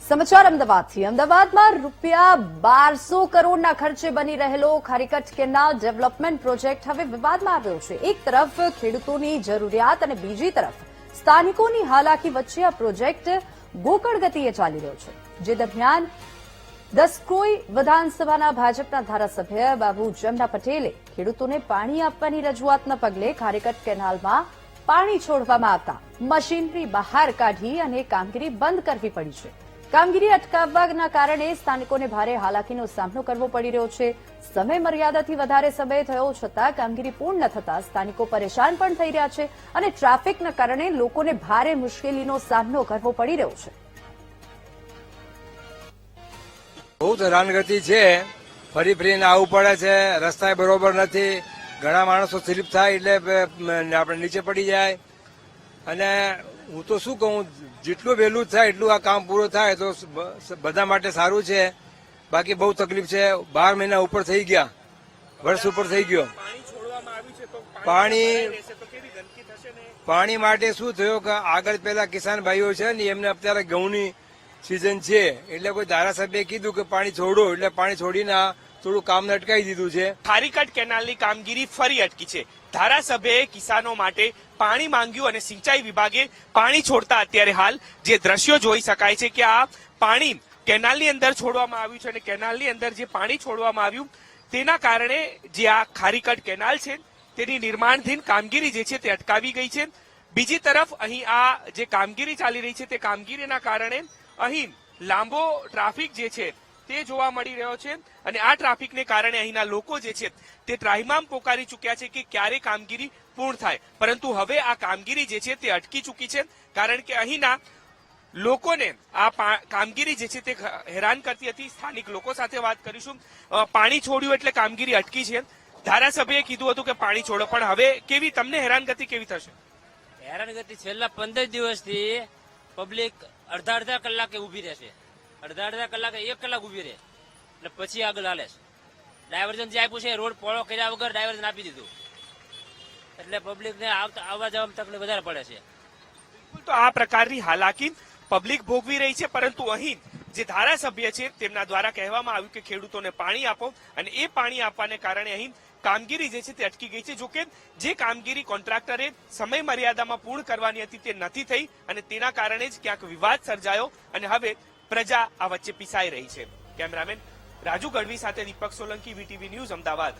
સમાચાર અમદાવાદથી। અમદાવાદમાં ₹1200 કરોડના ખર્ચે બની રહેલો ખારીકટ કેનાલ ડેવલપમેન્ટ પ્રોજેક્ટ હવે વિવાદમાં આવ્યો છે। એક તરફ ખેડૂતોની જરૂરિયાત અને બીજી તરફ સ્થાનિકોની હાલાકી વચ્ચે આ પ્રોજેક્ટ ગોકળ ગતિએ ચાલી રહ્યો છે। જે દરમિયાન દસક્રોઈ વિધાનસભાના ભાજપના ધારાસભ્ય બાબુ જમના પટેલે ખેડૂતોને પાણી આપવાની રજૂઆતના પગલે ખારીકટ કેનાલમાં પાણી છોડવામાં આવતા મશીનરી બહાર કાઢી અને કામગીરી બંધ કરવી પડી છે। કામગીરી અટકાવવાના કારણે સ્થાનિકોને ભારે હાલાકીનો સામનો કરવો પડી રહ્યો છે। સમય મર્યાદાથી વધારે સમય થયો છતાં કામગીરી પૂર્ણ ન થતા સ્થાનિકો પરેશાન પણ થઈ રહ્યા છે અને ટ્રાફિકના કારણે લોકોને ભારે મુશ્કેલીનો સામનો કરવો પડી રહ્યો છે। બહુ હેરાનગતિ છે, ફરી ફરીને આવવું પડે છે, રસ્તા બરોબર નથી, ઘણા માણસો સ્લીપ થાય એટલે આપણે નીચે પડી જાય। અને હું તો શું કહું, જેટલું વહેલું થાય એટલું આ કામ પૂરું થાય તો બધા માટે સારું છે। બાકી બહુ તકલીફ છે, 12 મહિના ઉપર થઈ ગયા, વર્ષ ઉપર થઈ ગયો। પાણી માટે શું થયું કે આગળ પેલા કિસાન ભાઈઓ છે ને એમને અત્યારે ઘઉંની સિઝન છે એટલે કોઈ ધારાસભ્યએ કીધું કે પાણી છોડો એટલે પાણી છોડીને થોડું કામને અટકાવી દીધું છે। ખારીકટ કેનાલની કામગીરી ફરી અટકી છે। ધારાસભ્યએ કિસાનો માટે પાણી માંગ્યું અને સિંચાઈ વિભાગે પાણી છોડતા અત્યારે હાલ જે દ્રશ્યો જોઈ શકાય છે કે આ પાણી કેનાલની અંદર છોડવામાં આવ્યું છે અને કેનાલની અંદર જે પાણી છોડવામાં આવ્યું તેના કારણે જે આ ખારીકટ કેનાલ છે તેની નિર્માણધીન કામગીરી જે છે તે અટકાવી ગઈ છે। બીજી તરફ અહીં આ જે કામગીરી ચાલી રહી છે તે કામગીરીના કારણે અહીં લાંબો ટ્રાફિક જે છે તે જોવા મળી રહ્યો છે અને આ ટ્રાફિકને કારણે અહીંના લોકો જે છે તે ત્રાહિમામ પોકારી ચૂક્યા છે કે ક્યારે કામગીરી પૂર્ણ થાય, પરંતુ હવે આ કામગીરી જે છે તે અટકી ચૂકી છે કારણ કે અહીંના લોકોને આ કામગીરી જે છે તે હેરાન કરતી હતી। સ્થાનિક લોકો સાથે વાત કરીશું। પાણી છોડ્યું એટલે કામગીરી અટકી છે, ધારાસભ્યએ કીધું હતું કે પાણી છોડો, પણ હવે કેવી તમને હેરાનગતિ કેવી થશે? હેરાનગતિ છેલ્લા 15 દિવસથી પબ્લિક અડધા કલાકે ઉભી રહેશે, અડધા કલાકે 1 કલાક ઉભી રહે એટલે પછી આગળ હાલે છે। ડાયવર્ઝન જે આપ્યું છે રોડ પોળો કર્યા વગર ડાયવર્ઝન આપી દીધું એટલે પબ્લિકને આવવા જવામાં તકલીફ વધારે પડે છે। તો આ પ્રકારની હાલાકી પબ્લિક ભોગવી રહી છે, પરંતુ અહીં જે ધારાસભ્ય છે તેમના દ્વારા કહેવામાં આવ્યું કે ખેડૂતોને પાણી આપો અને એ પાણી આપવાને કારણે અહીં કામગીરી જે છે તે અટકી ગઈ છે। જોકે જે કામગીરી કોન્ટ્રાક્ટરે સમય મર્યાદામાં પૂર્ણ કરવાની હતી તે નથી થઈ અને તેના કારણે જ ક્યાંક વિવાદ સર્જાયો અને હવે પ્રજા આ વચ્ચે પીસાઈ રહી છે। કેમેરામેન રાજુ ગઢવી સાથે દીપક સોલંકી, વીટીવી ન્યૂઝ, અમદાવાદ।